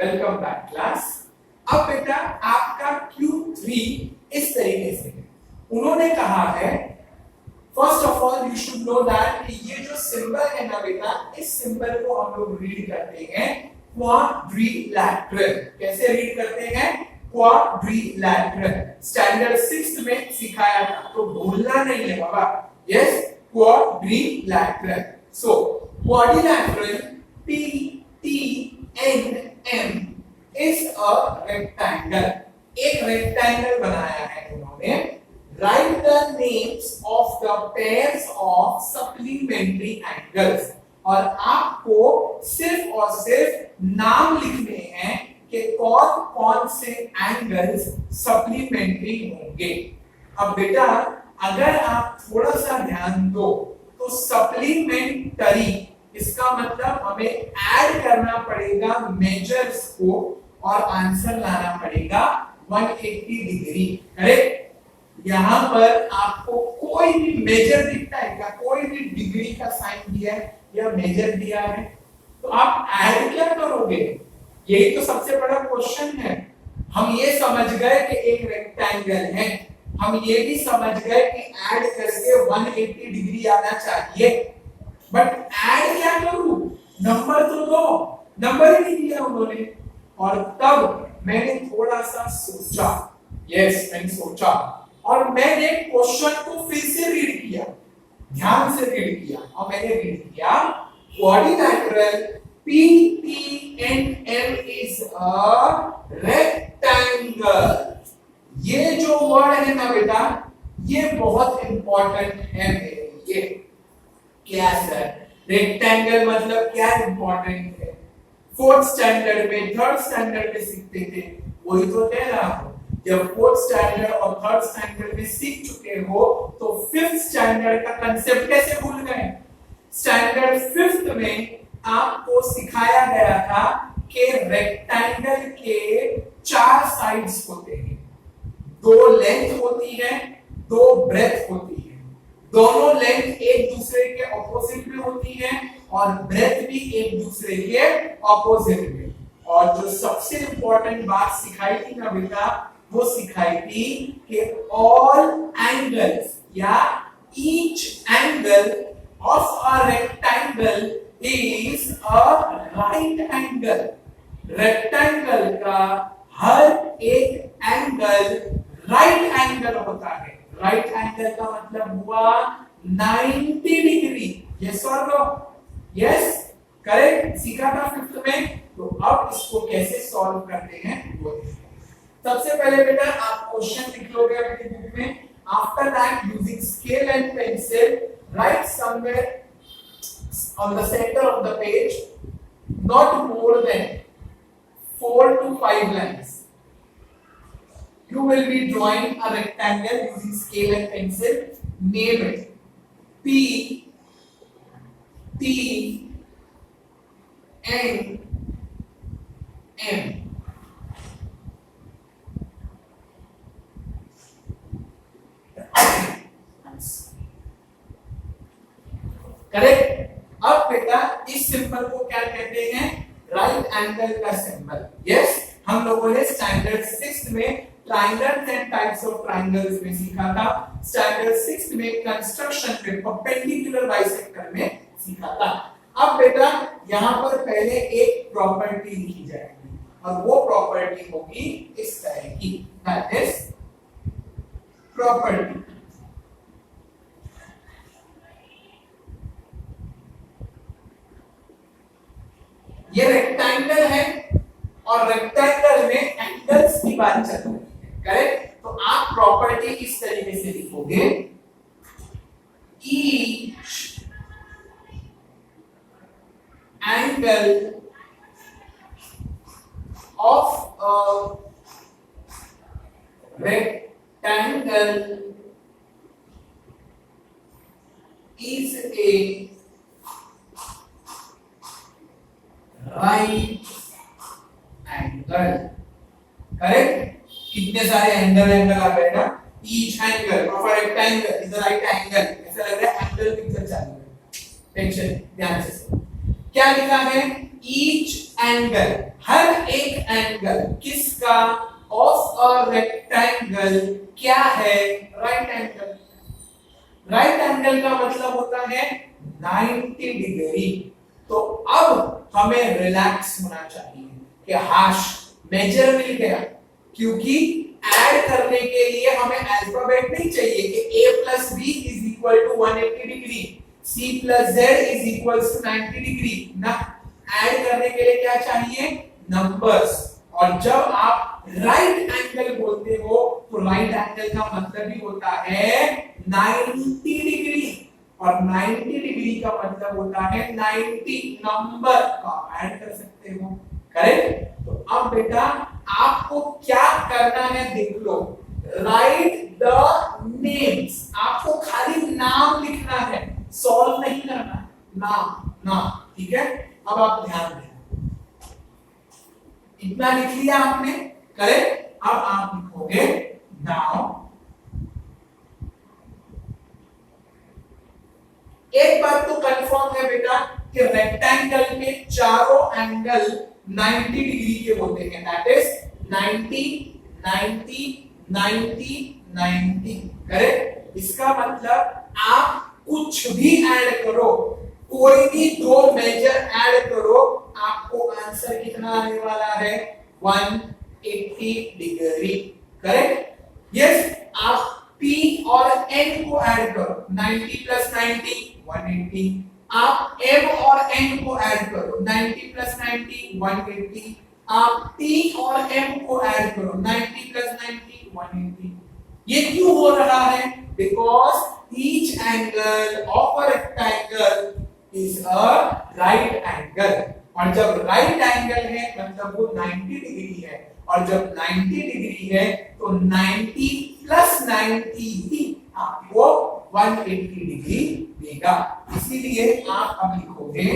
Welcome back class. अब बेटा आपका Q3 इस तरीके से है। उन्होंने कहा है first of all you should know that कि ये जो सिंबल है ना बेटा, इस सिंबल को हम लोग रीड करते हैं क्वाड्रिलैटरल। कैसे रीड करते हैं? क्वाड्रिलैटरल। स्टैंडर्ड 6 में सिखाया था, तो भूलना नहीं है बाबा। Yes, quadrilateral. So quadrilateral PTNM is a rectangle। एक रेक्टेंगल बनाया है उन्होंने। Write the names of the pairs of supplementary angles। और आपको सिर्फ और सिर्फ नाम लिखने हैं कि कौन कौन से एंगल्स सप्लीमेंट्री होंगे। अब बेटा अगर आप थोड़ा सा ध्यान दो तो सप्लीमेंटरी इसका मतलब हमें ऐड करना पड़ेगा मेजर्स को और आंसर लाना पड़ेगा 180 डिग्री। करेक्ट? यहां पर आपको कोई भी मेजर दिखता है क्या? कोई भी डिग्री का साइन दिया है या मेजर दिया है तो आप ऐड क्या करोगे? यही तो सबसे बड़ा क्वेश्चन है। हम ये समझ गए कि एक रेक्टेंगल है, हम ये भी समझ गए कि ऐड करके 180 डिग्री आना चाहिए, बट ऐड क्या करूं? नंबर तो दो, नंबर ही नहीं दिया उन्होंने। और तब मैंने थोड़ा सा सोचा, यस मैंने सोचा और मैंने क्वेश्चन को फिर से रीड किया, ध्यान से रीड किया और मैंने रीड किया quadrilateral PTNM is a rectangle। ये जो वर्ड है ना बेटा, ये बहुत इंपॉर्टेंट है मेरे लिए। क्या सर? रेक्टेंगल मतलब क्या इंपॉर्टेंट है? फोर्थ स्टैंडर्ड में, थर्ड स्टैंडर्ड में सीखते थे, वही तो कह रहा हूं। जब फोर्थ स्टैंडर्ड और थर्ड स्टैंडर्ड में सीख चुके हो तो फिफ्थ स्टैंडर्ड का कंसेप्ट कैसे भूल गए? स्टैंडर्ड फिफ्थ में आपको सिखाया गया था कि रेक्टेंगल के 4 साइड्स होते हैं, 2 लेंथ होती है, 2 ब्रेथ होती है। दोनों लेंथ एक दूसरे के ऑपोजिट में होती है और ब्रेथ भी एक दूसरे के ऑपोजिट में। और जो सबसे इंपॉर्टेंट बात सिखाई थी ना बेटा, वो सिखाई थी कि ऑल एंगल्स या each angle of a rectangle is a right angle. Rectangle का हर एक एंगल राइट एंगल होता है। राइट एंगल का मतलब हुआ 90 डिग्री। यस और नो? Yes, correct. सीखा था 5th में। तो अब इसको कैसे सॉल्व करते हैं वो देखते हैं। सबसे पहले बेटा आप क्वेश्चन लिख लोगे अपनी बुक में। After that using scale and pencil right somewhere on the center of the page not more than 4 to 5 lines. You will be drawing a rectangle using scale and pencil. Name it P T N M। Correct? अब बेटा इस symbol को क्या कहते हैं? Right angle का symbol. Yes, हम लोगों ने स्टैंडर्ड 6 में triangles and types of triangles में सीखा था। स्टैंडर्ड 6 में कंस्ट्रक्शन में परपेंडिकुलर बाइसेक्टर में सीखा था। अब बेटा यहां पर पहले एक प्रॉपर्टी लिखी जाएगी और वो प्रॉपर्टी होगी इस तरह की, दैट इज प्रॉपर्टी। ये रेक्टेंगल है और रेक्टेंगल में एंगल्स की बात चल रही है। करेक्ट? तो आप प्रॉपर्टी इस तरीके से लिखोगे, each angle of a rectangle is a right angle. Correct? कितने सारे एंगल आ गए ना। Each angle of a rectangle is a right angle. ऐसा लग रहा है एंगल पिक्चर चालू है। टेंशन ध्यान से क्या लिखा है? ईच एंगल, हर एक एंगल किसका, ऑफ अ रेक्टेंगल क्या है, राइट एंगल। राइट एंगल का मतलब होता है 90 डिग्री। तो अब हमें रिलैक्स होना चाहिए कि हाश मेजर मिल गया, क्योंकि ऐड करने के लिए हमें अल्फाबेट नहीं चाहिए कि a plus B is equal to 180 degree, c plus z is equal to 90 degree ना। ऐड करने के लिए क्या चाहिए, नंबर्स। और जब आप राइट एंगल बोलते हो तो राइट एंगल का मतलब भी होता है 90 डिग्री, और 90 डिग्री का मतलब होता है 90 नंबर का ऐड कर सकते हो, करेक्ट। तो अब बेटा आपको क्या करना है देख लो, राइट द नेम्स, आपको खाली नाम लिखना है, सॉल्व नहीं करना है, नाम नाम, ठीक है। अब आप ध्यान दें, इतना लिख लिया आपने, करेक्ट। अब आप लिखोगे नाउ, एक बात तो कंफर्म है बेटा कि रेक्टेंगल में चारों एंगल 90 डिग्री के होते हैं, दैट इज 90 90 90 90, करेक्ट। इसका मतलब आप कुछ भी ऐड करो, कोई भी दो मेजर ऐड करो, आपको आंसर कितना आने वाला है, 180 डिग्री, करेक्ट। यस, आप P और N को ऐड करो, 90 प्लस 90 180, आप M और N को ऐड करो, 90 प्लस 90 180, आप T और M को ऐड करो, 90 प्लस 90 180। ये क्यों हो रहा है, because each angle of a rectangle is a right angle, और जब राइट एंगल है मतलब वो 90 डिग्री है, और जब 90 डिग्री है तो 90 प्लस 90 ही आपको 180 डिग्री देगा। इसीलिए आप अब लिखोगे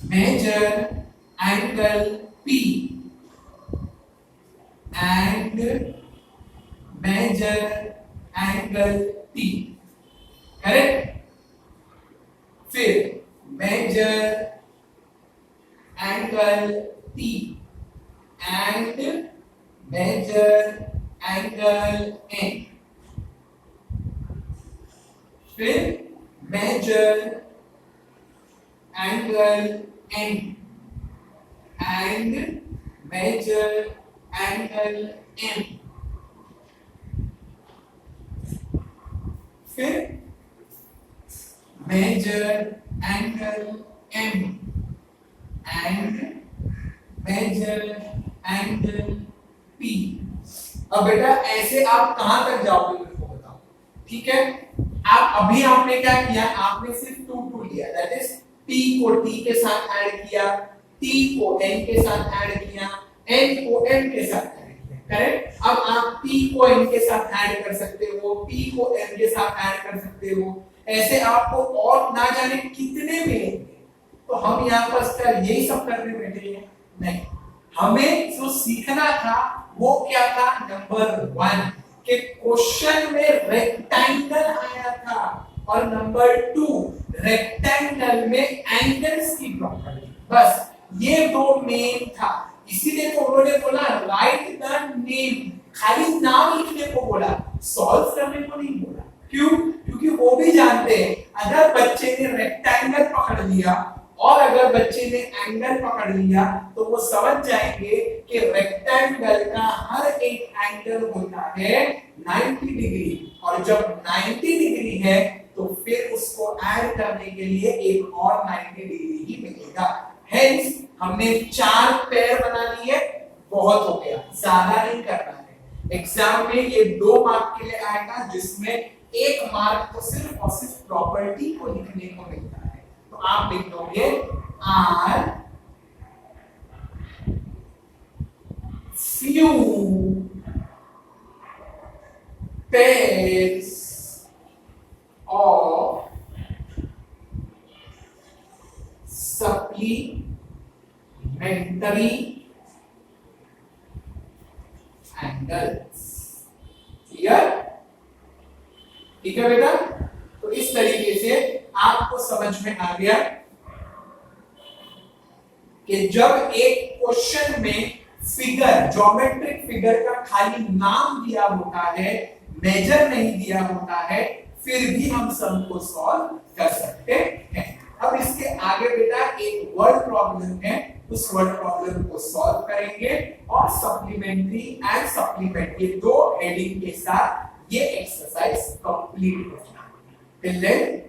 major angle P and major angle T, correct. फिर major angle T and major angle N, फिर major angle N and major angle M, फिर major angle M and major angle P। अब बेटा ऐसे आप कहां तक जाओगे मेरे को बताओ, ठीक है। आप अभी आपने क्या किया, आपने सिर्फ 2 लिया, दैट इज P को T के साथ ऐड किया, T को N के साथ ऐड किया, N को M के साथ ऐड किया, करेक्ट। अब आप P को N के साथ ऐड कर सकते हो, P को M के साथ ऐड कर सकते हो, ऐसे आपको और ना जाने कितने मिलेंगे। तो हम यहाँ पर क्या यही सब करने बैठे हैं, नहीं। हमें जो सीखना था वो क्या था, नंबर 1 कि क्वेश्चन में रेक्टेंगल आया था, और नंबर 2 रेक्टेंगल में एंगल्स की प्रॉपर्टी, बस ये दो मेन था। इसीलिए तो उन्होंने बोला राइट द नेम, खाली नाम लिखने को बोला, सॉल्व करने को नहीं बोला। क्यों, क्योंकि वो भी जानते हैं अगर बच्चे ने रेक्टेंगल पकड़ लिया और अगर बच्चे ने एंगल पकड़ लिया तो वो समझ जाएंगे कि रेक्टेंगल का हर एक एंगल होता है 90 डिग्री, और जब 90 डिग्री है तो फिर उसको ऐड करने के लिए एक और 90 डिग्री ही मिलेगा। हेंस हमने 4 पेयर बना लिए, बहुत हो गया, ज्यादा नहीं करना है। एग्जाम में ये 2 मार्क के लिए आएगा, जिसमें 1 मार्क तो सिर्फ और सिर्फ प्रॉपर्टी को लिखने को मिलता है। तो आप लिख दोगे are few pairs of supplementary angles, clear, ठीक है बेटा। तो इस तरीके से आपको समझ में आ गया कि जब एक क्वेश्चन में फिगर, ज्योमेट्रिक फिगर का खाली नाम दिया होता है, मेजर नहीं दिया होता है, फिर भी हम सम को सॉल्व कर सकते हैं। अब इसके आगे बेटा एक वर्ड प्रॉब्लम है, उस वर्ड प्रॉब्लम को सॉल्व करेंगे और सप्लीमेंट्री एंड सप्लीमेंट, ये दो हेडिंग के साथ ये एक्सरसाइज कंप्लीट होना है।